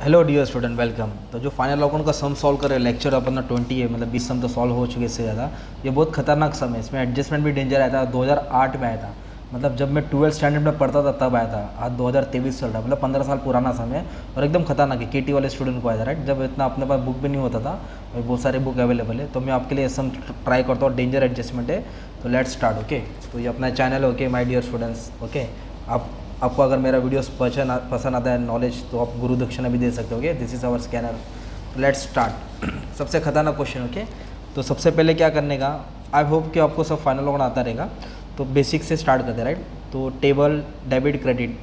Hello dear student, welcome. तो जो final account का सम सॉल्व कर रहे हैं, लेक्चर अपना 20 है, मतलब 20 सम तो सॉल्व हो चुके इससे ज़्यादा। ये बहुत खतरनाक सम है, इसमें एडजस्टमेंट भी डेंजर आया था। 2008 में आया था, मतलब जब मैं 12th स्टैंडर्ड में पढ़ता था तब आया था। आज 2023 चल रहा है, मतलब 15 साल पुराना सम है और एकदम खतरनाक है। केटी वाले स्टूडेंट को आया था, राइट, जब इतना अपने पास बुक भी नहीं होता था और बहुत सारे बुक अवेलेबल है। तो मैं आपके लिए सम ट्राई करता हूँ, डेंजर एडजस्टमेंट है। तो लेट्स स्टार्ट। ओके, तो ये अपना चैनल है, okay my dear students. Okay, आपको अगर मेरा वीडियोस पसंद आता है, नॉलेज, तो आप गुरु दक्षिणा भी दे सकते हो। Okay, this is our scanner. Let's start. सबसे खतरनाक क्वेश्चन। ओके, तो सबसे पहले क्या करने का, आई होप कि आपको सब फाइनल होना आता रहेगा। तो बेसिक से स्टार्ट करते हैं, राइट। तो टेबल, डेबिट, क्रेडिट।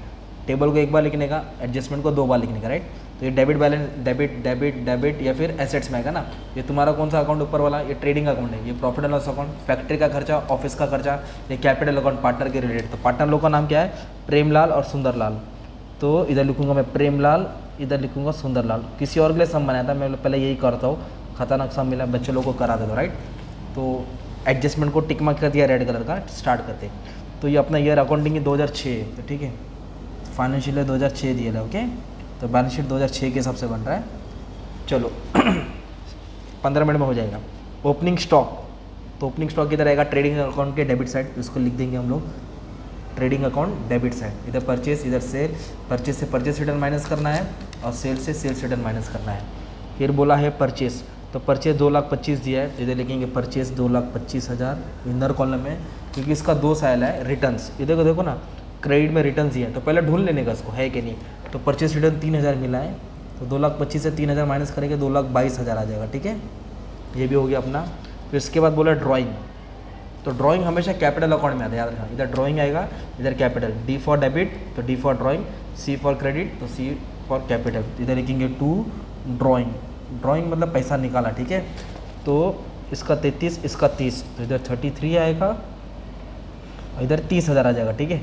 टेबल को एक बार लिखने का, एडजस्टमेंट को 2 बार लिखने का, राइट। तो ये debit balance, debit debit debit या फिर एसेट्स में आएगा ना। ये तुम्हारा कौन सा अकाउंट ऊपर वाला, ये ट्रेडिंग अकाउंट है। ये profit and loss account, factory का खर्चा, ऑफिस का खर्चा, ये कैपिटल अकाउंट, पार्टनर के रिलेटेड। तो पार्टनर लोग का नाम क्या है, प्रेमलाल और सुंदरलाल। तो इधर लिखूंगा मैं प्रेमलाल, इधर लिखूंगा सुंदरलाल। किसी और के लिए सम बनाया था, मैं पहले यही करता हूँ। खतरनाक सम मिला, बच्चे लोगों को करा देता, राइट। तो एडजस्टमेंट को टिक मार्क कर दिया रेड कलर का। स्टार्ट करते। तो ये अपना ईयर अकाउंटिंग 2006 है, तो ठीक है। फाइनेंशियल ईयर 2006 दिया है, ओके। तो बैलेंस शीट 2006 के हिसाब से बन रहा है। चलो 15 मिनट में हो जाएगा। ओपनिंग स्टॉक, तो ओपनिंग स्टॉक किधर आएगा, ट्रेडिंग अकाउंट के डेबिट साइड। तो इसको लिख देंगे हम लोग, ट्रेडिंग अकाउंट डेबिट साइड। इधर परचेस, इधर सेल। परचेस से परचेस रिटर्न माइनस करना है और सेल से सेल्स रिटर्न माइनस करना है। फिर बोला है परचेस, तो परचेस 2,25,000 दिया है, तो इधर लिखेंगे परचेस 2,25,000 इनर कॉलम में, क्योंकि इसका 2 साल है रिटर्न्स। इधर को देखो ना, क्रेडिट में रिटर्न दिया है, तो पहले ढूंढ लेने का इसको है कि नहीं। तो परचेस रिटर्न 3,000 मिला है, तो 2,25,000 से 3,000 माइनस करेंगे, 2,22,000 आ जाएगा, ठीक है। ये भी हो गया अपना। फिर इसके बाद बोला ड्राइंग, तो ड्राइंग हमेशा कैपिटल अकाउंट में आता है, याद रखना। इधर ड्राइंग आएगा, इधर कैपिटल। डी फॉर डेबिट, तो D for drawing. C for credit, तो सी फॉर कैपिटल। इधर लिखेंगे टू ड्राइंग। ड्राइंग मतलब पैसा निकाला, ठीक है। तो इसका 33, इसका 30, तो इधर 33 आएगा और इधर 30,000 आ जाएगा, ठीक है।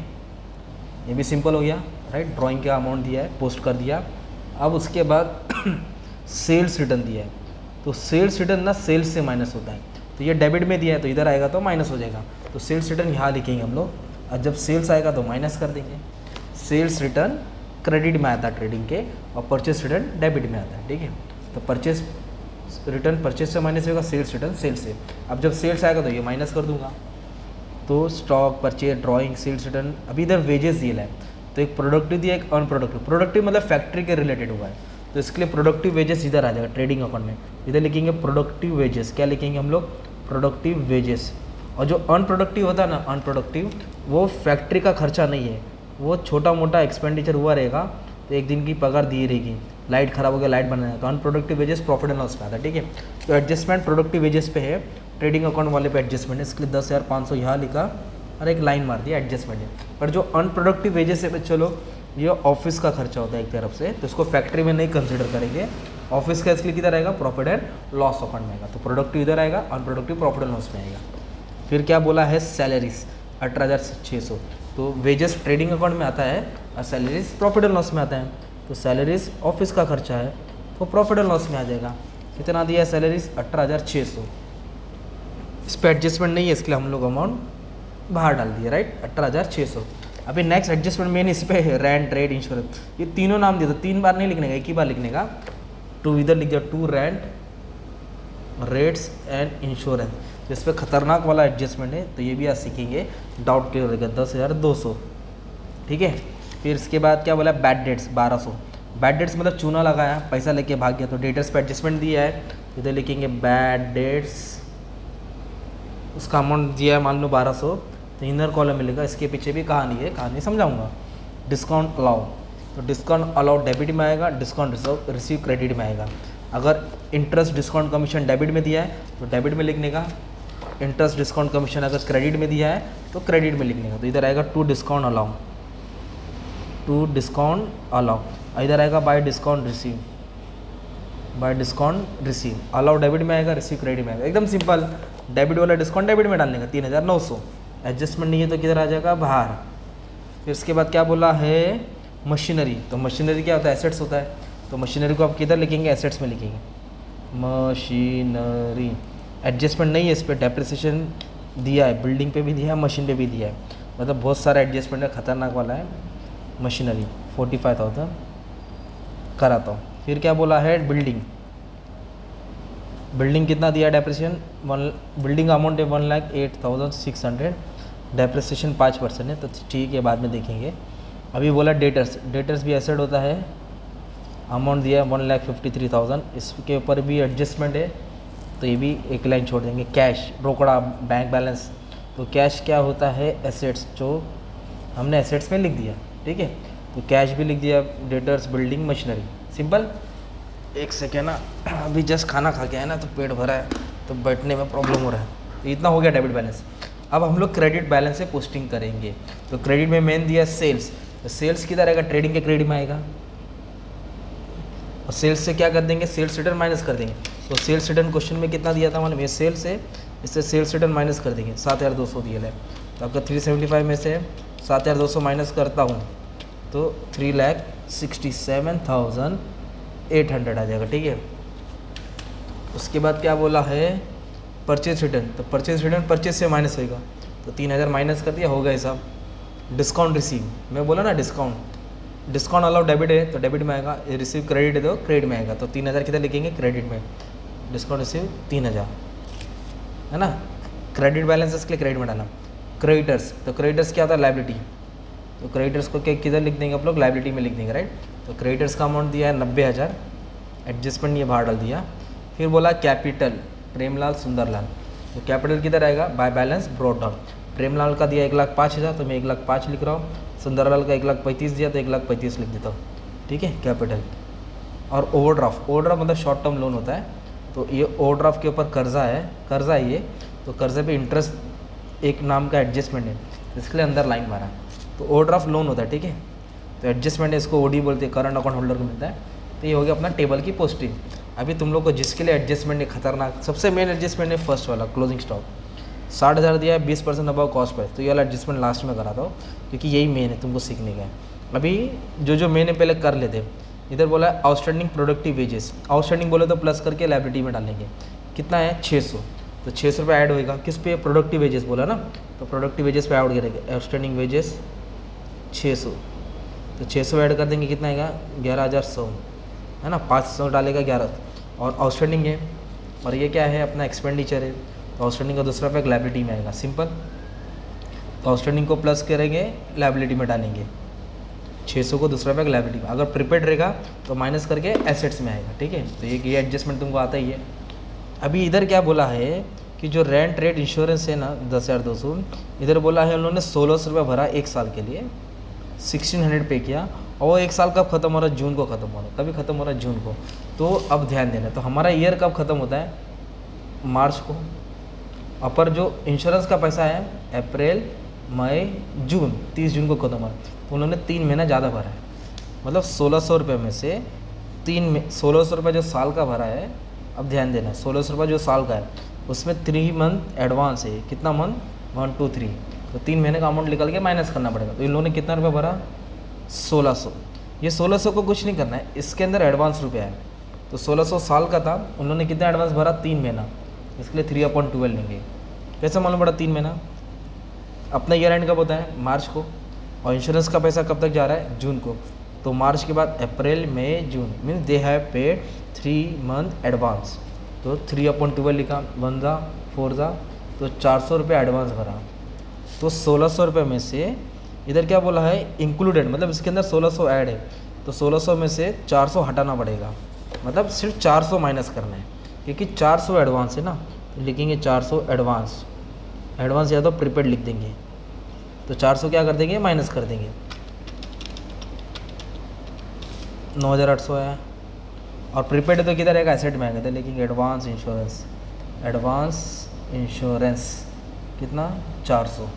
ये भी सिंपल हो गया, राइट। ड्राइंग का अमाउंट दिया है, पोस्ट कर दिया। अब उसके बाद सेल्स रिटर्न दिया है, तो सेल्स रिटर्न ना सेल्स से माइनस होता है। तो ये डेबिट में दिया है, तो इधर आएगा तो माइनस हो जाएगा। तो सेल्स रिटर्न यहाँ लिखेंगे हम लोग, और जब सेल्स आएगा तो माइनस कर देंगे। सेल्स रिटर्न क्रेडिट में आता है ट्रेडिंग के, और परचेस रिटर्न डेबिट में आता है, ठीक है। तो परचेस रिटर्न परचेस से माइनस होगा, सेल्स रिटर्न सेल्स से। अब जब सेल्स आएगा तो ये माइनस कर दूंगा। तो stock, purchase, drawing, sales return. अभी इधर वेजेस दिया है, तो एक प्रोडक्टिव दिया, एक अनप्रोडक्टिव। प्रोडक्टिव मतलब फैक्ट्री के रिलेटेड हुआ है, तो इसके लिए प्रोडक्टिव वेजेस इधर आ जाएगा ट्रेडिंग अकाउंट में। इधर लिखेंगे प्रोडक्टिव वेजेस। क्या लिखेंगे हम लोग, प्रोडक्टिव वेजेस। और जो अनप्रोडक्टिव होता है ना, अनप्रोडक्टिव, वो फैक्ट्री का खर्चा नहीं है, वो छोटा मोटा एक्सपेंडिचर हुआ रहेगा, तो एक दिन की पगार दी रहेगी। लाइट खराब हो गया, लाइट बनाना, तो unproductive wages profit and loss में आता है, ठीक है। तो एडजस्टमेंट प्रोडक्टिव वेजेस पे है, ट्रेडिंग अकाउंट वाले पे एडजस्टमेंट है। इसके लिए 10,500 यहाँ लिखा और एक लाइन मार दिया, एडजस्टमेंट है। पर जो अनप्रोडक्टिव वेजेस है, चलो ये ऑफिस का खर्चा होता है एक तरफ से, तो इसको फैक्ट्री में नहीं कंसिडर करेंगे। ऑफिस का इसलिए किधर आएगा, प्रॉफिट एंड लॉस अकाउंट में आएगा। तो प्रोडक्टिव इधर आएगा, अनप्रोडक्टिव प्रॉफिट एंड लॉस में आएगा। फिर क्या बोला है, सैलरीज 18,600। तो वेजेस ट्रेडिंग अकाउंट में आता है और सैलरीज प्रॉफिट एंड लॉस में आता है। तो सैलरीज ऑफिस का खर्चा है, तो प्रॉफिट एंड लॉस में आ जाएगा। कितना दिया है सैलरीज, 18,600। इस पर एडजस्टमेंट नहीं है, इसके लिए हम लोग अमाउंट बाहर डाल दिए, राइट, 18,600। अभी नेक्स्ट एडजस्टमेंट मेन इस पे है, रेंट, रेट, इंश्योरेंस। ये तीनों नाम दिए, तो 3 बार नहीं लिखने का, एक ही बार लिखने का। टू इधर लिख दिया, to rent, rates and insurance. तो इस पर खतरनाक वाला एडजस्टमेंट है, तो ये भी आप सीखेंगे, डाउट क्लियर होगा। 10,200, ठीक है। फिर इसके बाद क्या बोला, बैड डेट्स 1,200। बैड डेट्स मतलब चूना लगाया, पैसा लेके भाग गया, तो डेटर्स पे एडजस्टमेंट दिया है। इधर लिखेंगे बैड डेट्स, उसका अमाउंट दिया है मान लो 1,200, तो इनर कॉलम मिलेगा। इसके पीछे भी कहानी है, कहानी समझाऊंगा। डिस्काउंट अलाउ, तो डिस्काउंट अलाउ डेबिट में आएगा, डिस्काउंट रिसीव क्रेडिट में आएगा। अगर इंटरेस्ट, डिस्काउंट, कमीशन डेबिट में दिया है तो डेबिट में लिखने का। इंटरेस्ट, डिस्काउंट, कमीशन अगर क्रेडिट में दिया है तो क्रेडिट में लिखने का। तो इधर आएगा to discount allow, to discount allow. इधर आएगा by discount receive, by discount receive. Allow debit में आएगा, रिसीव क्रेडिट में आएगा। एकदम सिंपल, डेबिट वाला डिस्काउंट डेबिट में डालने का। 3,900। एडजस्टमेंट नहीं है तो किधर आ जाएगा, बाहर। फिर इसके बाद क्या बोला है, मशीनरी। तो मशीनरी क्या होता है, एसेट्स होता है। तो मशीनरी को आप किधर लिखेंगे, एसेट्स में लिखेंगे, मशीनरी। एडजस्टमेंट नहीं है इस पर, डेप्रिसिएशन दिया है, बिल्डिंग पे भी दिया है, मशीन पे भी दिया है, मतलब बहुत सारा एडजस्टमेंट है, खतरनाक वाला है। मशीनरी 45,000 कराता हूँ। फिर क्या बोला है, बिल्डिंग, बिल्डिंग कितना दिया डेप्रिसिएशन, बिल्डिंग अमाउंट है 1,08,600, डेप्रिसिएशन 5% है, तो ठीक है बाद में देखेंगे। अभी बोला डेटर्स, डेटर्स भी एसेट होता है, अमाउंट दिया है 1,53,000, इसके ऊपर भी एडजस्टमेंट है, तो ये भी एक लाइन छोड़ देंगे। कैश, रोकड़ा, बैंक बैलेंस, तो कैश क्या होता है, एसेट्स, जो हमने एसेट्स में लिख दिया, ठीक है, तो कैश भी लिख दिया, डेटर्स, बिल्डिंग, मशीनरी, सिंपल। एक सेकेंड ना, अभी जस्ट खाना खा के आया ना, तो पेट भरा है, तो बैठने में प्रॉब्लम हो रहा है। तो इतना हो गया डेबिट बैलेंस। अब हम लोग क्रेडिट बैलेंस से पोस्टिंग करेंगे। तो क्रेडिट में मेन दिया सेल्स, तो सेल्स किधर आएगा, ट्रेडिंग के क्रेडिट में आएगा, और सेल्स से क्या कर देंगे, सेल्स रिटर्न माइनस कर देंगे। तो सेल्स रिटर्न क्वेश्चन में कितना दिया था मालूम, ये सेल्स है, इससे सेल्स रिटर्न माइनस कर देंगे, 7,200 दिया है। तो आपका 375 में से 7,200 माइनस करता हूँ तो 3,67,800 आ जाएगा, ठीक है। उसके बाद क्या बोला है, परचेज रिटर्न, तो परचेज रिटर्न परचेज से माइनस होगा, तो 3,000 माइनस कर दिया, हो गया हिसाब। डिस्काउंट रिसीव, मैं बोला ना डिस्काउंट, डिस्काउंट अलाउ डेबिट है तो डेबिट में आएगा, ये रिसीव क्रेडिट है तो क्रेडिट में आएगा, तो 3,000 कितना लिखेंगे, क्रेडिट में, डिस्काउंट रिसीव 3,000, है ना। क्रेडिट बैलेंस इसके लिए क्रेडिट में डालना। क्रेडिटर्स, तो क्रेडिटर्स क्या होता है, लाइबिलिटी, तो क्रेडिटर्स को क्या किधर लिख देंगे आप लोग, लाइबिलिटी में लिख देंगे, राइट। तो क्रेडिटर्स का अमाउंट दिया है 90,000, एडजस्टमेंट ये बाहर डाल दिया। फिर बोला कैपिटल, प्रेमलाल सुंदरलाल, तो कैपिटल किधर आएगा, by balance brought down. Premlal का दिया 1,05,000, तो मैं 1,05,000 लिख रहा हूँ, सुंदरलाल का 1,35,000 दिया तो 1,35,000 लिख देता हूँ, ठीक है, कैपिटल। और ओवरड्राफ्ट, ओवरड्राफ्ट मतलब शॉर्ट टर्म लोन होता है, तो ये ओवरड्राफ्ट के ऊपर कर्जा है, कर्जा है ये, तो कर्जे पे इंटरेस्ट एक नाम का एडजस्टमेंट है, इसके लिए अंदर लाइन मारा, तो ओवरड्राफ्ट लोन होता है, ठीक है। तो एडजस्टमेंट है, इसको ओडी बोलते हैं, करंट अकाउंट होल्डर को मिलता है। तो ये हो गया अपना टेबल की पोस्टिंग। अभी तुम लोग को जिसके लिए एडजस्टमेंट है खतरनाक, सबसे मेन एडजस्टमेंट है फर्स्ट वाला, क्लोजिंग स्टॉक, 60,000 दिया है, 20% अबाव कॉस्ट प्राइस, तो ये वाला एडजस्टमेंट लास्ट में कराता हूँ, क्योंकि यही मेन है तुमको सीखने का है। अभी जो मेन है पहले कर लेते हैं। इधर बोला है आउटस्टैंडिंग प्रोडक्टिव वेजेस, आउटस्टैंडिंग बोले तो प्लस करके लाइबिलिटी में डालेंगे, कितना है 600, तो 600 रुपये ऐड होएगा, किस पे, प्रोडक्टिव वेजेस बोला ना, तो प्रोडक्टिव वेजेस पे ऐड करेंगे, आउटस्टैंडिंग वेजेस 600, तो 600 ऐड कर देंगे, कितना आएगा 11,100, है ना, 500 डालेगा 11, और आउटस्टैंडिंग है, और ये क्या है अपना एक्सपेंडिचर है, तो आउटस्टैंडिंग का दूसरा पैक लाइबिलिटी में आएगा, सिंपल। तो आउटस्टैंडिंग को प्लस करेंगे, लाइबिलिटी में डालेंगे, 600 को दूसरा पैक लाइबिलिटी में, अगर प्रीपेड रहेगा तो माइनस करके एसेट्स में आएगा, ठीक है। तो ये एडजस्टमेंट तुमको आता ही है। अभी इधर क्या बोला है कि जो रेंट रेट इंश्योरेंस है ना 10,200, इधर बोला है उन्होंने 1,600 रुपये भरा एक साल के लिए, 1,600 पे किया, और वो एक साल कब खत्म हो रहा है, जून को ख़त्म हो रहा है, कभी ख़त्म हो रहा है जून को। तो अब ध्यान देना, तो हमारा ईयर कब ख़त्म होता है, मार्च को, अपर जो इंश्योरेंस का पैसा है अप्रैल मई जून, 30 जून को ख़त्म हो रहा है, तो उन्होंने 3 महीना ज़्यादा भरा है, मतलब 1,600 रुपये में से 1,600 रुपये जो साल का भरा है, अब ध्यान देना 1,600 रुपये जो साल का है उसमें 3 मंथ एडवांस है, कितना मंथ, 1 2 3, तो 3 महीने का अमाउंट निकल के माइनस करना पड़ेगा। तो इन लोगों ने कितना रुपये भरा, 1,600, ये 1,600 को कुछ नहीं करना है, इसके अंदर एडवांस रुपया है, तो 1,600 साल का था, उन्होंने कितना एडवांस भरा, 3 महीना, इसके लिए 3/12 लेंगे। कैसे मालूम पड़ा 3 महीना, अपना ईयर एंड कब होता है, मार्च को, और इंश्योरेंस का पैसा कब तक जा रहा है, जून को, तो मार्च के बाद अप्रैल मई जून, means they have paid 3 month advance, तो 3/12 लिखा, 1 जा 4 जा, तो 400 रुपये एडवांस भरा। तो 1,600 रुपये में से इधर क्या बोला है, इंक्लूडेड, मतलब इसके अंदर 1,600 ऐड है, तो 1,600 में से 400 हटाना पड़ेगा, मतलब सिर्फ 400 माइनस करना है, क्योंकि 400 एडवांस है ना, तो लिखेंगे 400 एडवांस, एडवांस या तो प्रीपेड लिख देंगे, तो 400 क्या कर देंगे, माइनस कर देंगे, 9,800 है, और प्रीपेड तो किधर रहेगा, एसेट में आएगा, तो लिखेंगे एडवांस इंश्योरेंस, एडवांस इंश्योरेंस कितना, 400।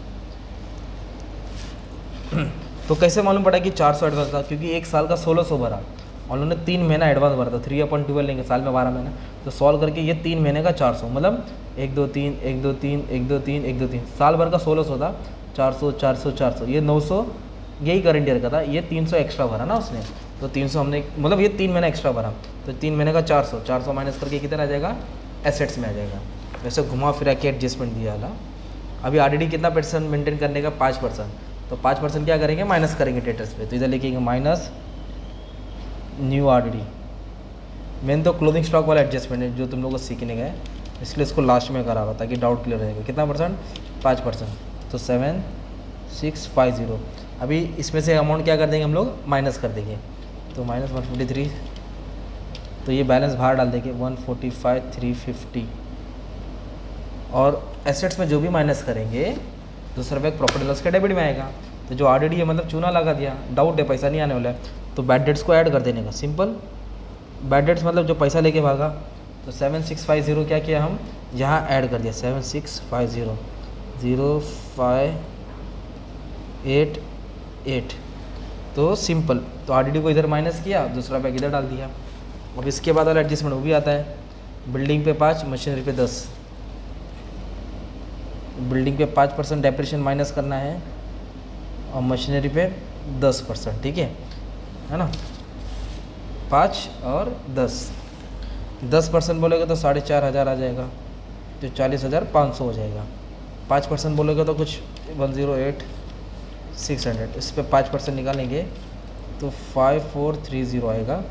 तो कैसे मालूम पड़ा कि 400 एडवांस था, क्योंकि एक साल का 1,600 भरा और उन्होंने 3 महीना एडवांस भरा था, 3/12 लेंगे, साल में 12 महीना, तो सॉल्व करके ये 3 महीने का 400, मतलब 1 2 3 1 2 3 1 2 3 1 2 3, साल भर का 1,600 था, 400 400 400, ये 900, यही करंट ईयर का था, ये 300 एक्स्ट्रा भरा ना उसने, तो 300 हमने, मतलब ये 3 महीना एक्स्ट्रा भरा, तो 3 महीने का 400, 400 माइनस करके कितना आ जाएगा, एसेट्स में आ जाएगा। वैसे घुमा फिरा के एडजस्टमेंट दिया वाला। अभी आरडीडी कितना % मेंटेन करने का, 5%, तो 5% क्या करेंगे, माइनस करेंगे डेटर्स पे, तो इधर लिखेंगे माइनस न्यू आरडीडी, मेन तो क्लोजिंग स्टॉक वाला एडजस्टमेंट है जो तुम लोगों को सीखने का है, इसलिए इसको लास्ट में करा हुआ ताकि डाउट क्लियर रहेगा। कितना परसेंट? 5%। तो 7650। अभी इसमें से अमाउंट क्या कर देंगे हम लोग? माइनस कर देंगे। तो -143, तो ये बैलेंस बाहर डाल देंगे 145,350। और एसेट्स में जो भी माइनस करेंगे दूसरा बैग प्रॉफिट लॉस के डेबिट में आएगा। तो जो RDD है मतलब चूना लगा दिया, डाउट है पैसा नहीं आने वाला है, तो बैड डेट्स को ऐड कर देने का। सिंपल, बैड डेट्स मतलब जो पैसा लेके भागा। तो 7650 क्या किया हम यहाँ ऐड कर दिया, 7650 0588। तो सिंपल, तो RDD को इधर माइनस किया, दूसरा बैग इधर डाल दिया। अब इसके बाद वाला एडजस्टमेंट वो भी आता है। बिल्डिंग पे 5, मशीनरी पे 10। बिल्डिंग पे 5% डेप्रिसिएशन माइनस करना है और मशीनरी पे 10%, ठीक है ना। 5 और 10% बोलेगा तो 4,500 आ जाएगा, तो 40,500 हो जाएगा। 5% बोलेगा तो कुछ 108,600। इस पर 5% निकालेंगे तो 5430 आएगा।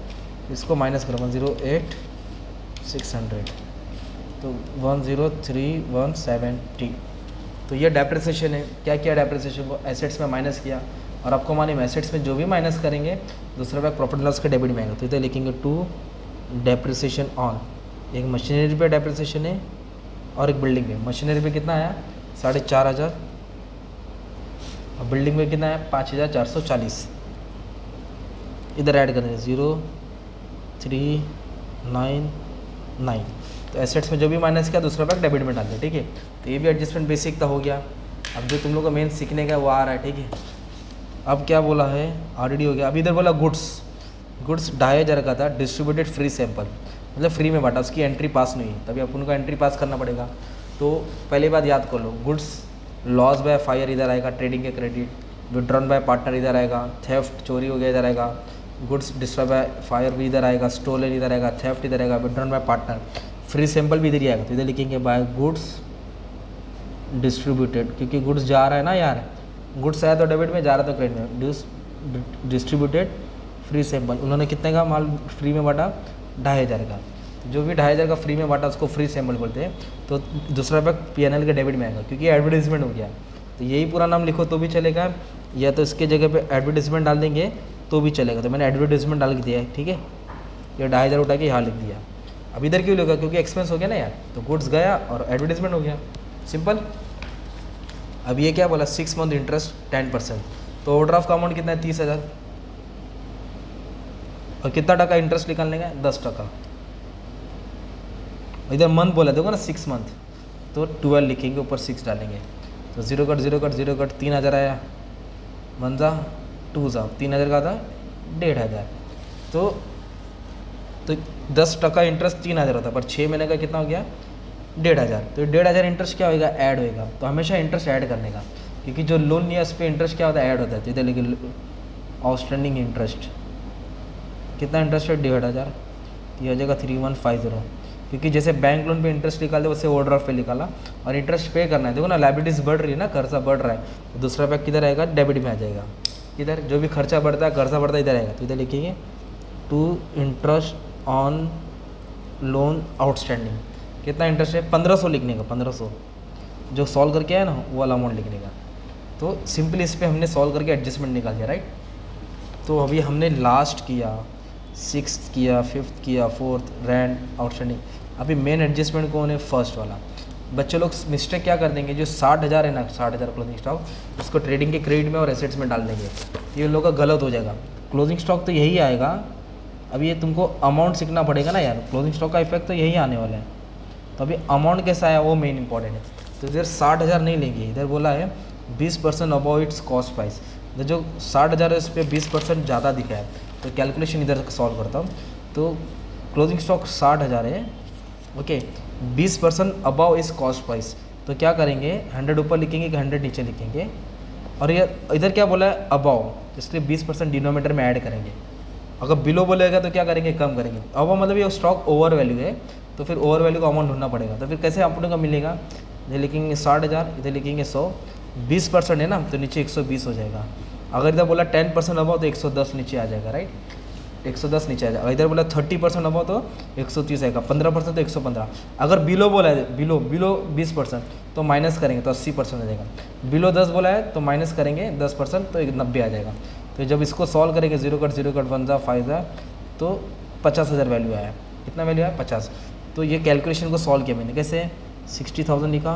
इसको माइनस करो 108,600, तो 103,170। तो ये डेप्रिसिएशन है। क्या किया डेप्रिसिएशन को? एसेट्स में माइनस किया। और आपको मालूम है एसेट्स में जो भी माइनस करेंगे दूसरा बैग प्रॉफिट लॉस के डेबिट में आएगा। तो इधर लिखेंगे टू डेप्रिसिएशन ऑन। एक मशीनरी पे डेप्रिसिएशन है और एक बिल्डिंग पे। मशीनरी पे कितना आया? 4,500 और बिल्डिंग में कितना है? 5,440। इधर ऐड करेंगे 0,399। तो एसेट्स में जो भी माइनस किया दूसरा बैग डेबिट में डाल दिया, ठीक है। तो ये भी एडजस्टमेंट बेसिक का हो गया। अब जो तुम लोग को मेन सीखने का वो आ रहा है, ठीक है। अब क्या बोला है? RDD हो गया। अभी इधर बोला गुड्स 2,500 का था, डिस्ट्रीब्यूटेड फ्री सैंपल, मतलब फ्री में बांटा, उसकी एंट्री पास नहीं है, तभी अपन को एंट्री पास करना पड़ेगा। तो पहली बात याद कर लो, गुड्स लॉस बाय फायर इधर आएगा, ट्रेडिंग के क्रेडिट, विड्रॉन बाय पार्टनर इधर आएगा, थेफ्ट चोरी हो गया इधर आएगा, गुड्स डिस्ट्रॉय बाय फायर भी इधर आएगा, स्टोलन इधर आएगा, थेफ्ट इधर आएगा, withdrawn bye partner, free sample भी इधर ही आएगा। तो इधर लिखेंगे बाय गुड्स डिस्ट्रीब्यूटेड, क्योंकि गुड्स जा रहा है ना यार, गुड्स आया तो डेबिट में, जा रहा तो क्रेडिट में। डिस्ट्रीब्यूटेड फ्री सैंपल, उन्होंने कितने का माल फ्री में बांटा? 2,500 का। जो भी 2,500 का फ्री में बांटा उसको फ्री सैंपल बोलते हैं। तो दूसरा बैग PNL के डेबिट में आएगा, क्योंकि एडवर्टीजमेंट हो गया। तो यही पूरा नाम लिखो तो भी चलेगा, या तो इसके जगह पे एडवर्टीजमेंट डाल देंगे तो भी चलेगा। तो मैंने एडवर्टीजमेंट डाल के दिया है, ठीक है। ये 2,500 उठा के यहाँ लिख दिया। अब इधर क्यों लिखा? क्योंकि एक्सपेंस हो गया ना यार, तो गुड्स गया और एडवर्टीजमेंट हो गया, सिंपल। अब ये क्या बोला? 6 मंथ इंटरेस्ट 10%। तो ओवरड्राफ्ट का अमाउंट कितना है? 30,000। और कितना टका इंटरेस्ट निकालने का? 10%। इधर मंथ बोला देखो ना, 6 मंथ, तो 12 लिखेंगे, ऊपर 6 डालेंगे। तो 0 कट 3,000 आया, 1 जा 2 जा 3,000 का था 1,500। तो 10% इंटरेस्ट 3,000 होता है, पर 6 महीने का कितना हो गया? 1,500। तो 1,500 इंटरेस्ट क्या होगा? ऐड होएगा। तो हमेशा इंटरेस्ट ऐड करने का, क्योंकि जो लोन लिया उस पर इंटरेस्ट क्या होता है? ऐड होता है। तो इधर लेकिन आउटस्टैंडिंग इंटरेस्ट कितना इंटरेस्ट है? 1,500। ये हो जाएगा 3,150, क्योंकि जैसे बैंक लोन पे इंटरेस्ट निकालते वैसे ओवरड्राफ्ट पे निकाला, और इंटरेस्ट पे करना है। देखो ना, लायबिलिटीज़ बढ़ रही है ना, खर्चा बढ़ रहा है, तो दूसरा बैग किधर आएगा? डेबिट में आ जाएगा। इधर जो भी खर्चा बढ़ता है, खर्चा बढ़ता है, इधर आएगा। तो इधर लिखेंगे to interest on loan outstanding. कितना इंटरेस्ट है? 1,500 लिखने का, 1,500 जो सॉल्व करके आया ना वो वाला अमाउंट लिखने का। तो सिंपली इस पर हमने सॉल्व करके एडजस्टमेंट निकाल दिया, राइट। तो अभी हमने लास्ट किया, 6th किया, 5th किया, 4th रेंट आउटस्टैंडिंग। अभी मेन एडजस्टमेंट कौन है? फर्स्ट वाला। बच्चे लोग मिस्टेक क्या कर देंगे? जो 60,000 है ना, 60,000 क्लोजिंग स्टॉक, उसको ट्रेडिंग के क्रेडिट में और एसेट्स में डाल देंगे। ये लोग का गलत हो जाएगा। क्लोजिंग स्टॉक तो यही आएगा। अब ये तुमको अमाउंट सीखना पड़ेगा ना यार, क्लोजिंग स्टॉक का इफेक्ट तो यही आने वाला है। तो अभी अमाउंट कैसा आया वो मेन इंपॉर्टेंट है। तो इधर 60,000 नहीं लेंगे, इधर बोला है 20% अबाउ इट्स कॉस्ट प्राइस। जो 60,000 है उस पर 20% ज़्यादा दिखा है, तो कैलकुलेशन इधर सॉल्व करता हूँ। तो क्लोजिंग स्टॉक 60,000 है, ओके, 20% अबाउ इस कॉस्ट प्राइस। तो क्या करेंगे? 100 ऊपर लिखेंगे कि 100 नीचे लिखेंगे। और ये इधर क्या बोला है? अबाउ, इसलिए 20% डिनोमीटर में ऐड करेंगे। अगर बिलो बोलेगा तो क्या करेंगे? कम करेंगे। अबाउ मतलब ये स्टॉक ओवर वैल्यू है, तो फिर ओवर वैल्यू का अमाउंट ढूंढना पड़ेगा। तो फिर कैसे अपने को मिलेगा? इधर लिखेंगे 60,000, इधर लिखेंगे 100, 20% है ना, तो नीचे 120 हो जाएगा। अगर इधर बोला 10% अबाउ तो 110 नीचे आ जाएगा, राइट। 110 नीचे आ जाएगा। इधर बोला 30% अबाव तो 130 आएगा, 15% तो 115। अगर बिलो बोला है, बिलो 20% तो माइनस करेंगे तो 80% आ जाएगा। बिलो 10 बोला है तो माइनस करेंगे 10% तो 90 आ जाएगा। तो जब इसको सॉल्व करेंगे 0 कट 1 जा 5 जा तो 50,000 वैल्यू आया। कितना वैल्यू आया 50। तो ये कैलकुलेशन को सॉल्व किया मैंने कैसे, 60,000 लिखा,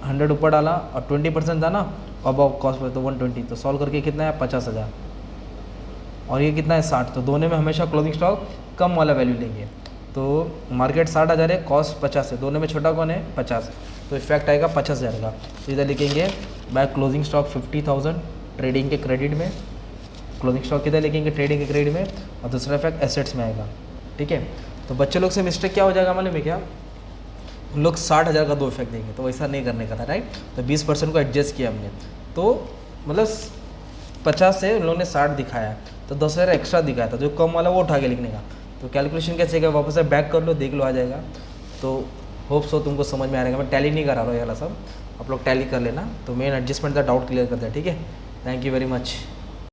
100 ऊपर डाला और 20% था ना अबाव कॉस्ट पर तो 120, तो सॉल्व करके कितना है 50,000 और ये कितना है 60। तो दोनों में हमेशा क्लोजिंग स्टॉक कम वाला वैल्यू लेंगे। तो मार्केट 60,000 है, कॉस्ट 50 है, दोनों में छोटा कौन है 50, तो इफेक्ट आएगा 50,000 का। तो इधर लिखेंगे बाय क्लोजिंग स्टॉक 50,000 ट्रेडिंग के क्रेडिट में, क्लोजिंग स्टॉक किधर लिखेंगे ट्रेडिंग के क्रेडिट में, और दूसरा इफेक्ट एसेट्स में आएगा। ठीक है, तो बच्चे लोग से मिस्टेक क्या हो जाएगा मालूम है क्या, उन लोग 60,000 का 2 इफेक्ट देंगे, तो वैसा नहीं करने का था राइट। तो 20% को एडजस्ट किया हमने, तो मतलब 50 से उन लोगों ने 60 दिखाया, तो 10,000 एक्स्ट्रा दिखाया था, जो कम वाला वो उठा के लिखने का। तो कैलकुलेशन कैसे क्या, वापस से बैक कर लो, देख लो, आ जाएगा। तो होप सो तुमको समझ में आ रहेगा। मैं टैली नहीं करा रहा हूँ ये वाला सब, आप लोग टैली कर लेना। तो मेन एडजस्टमेंट का डाउट क्लियर करते हैं। ठीक है, थैंक यू वेरी मच।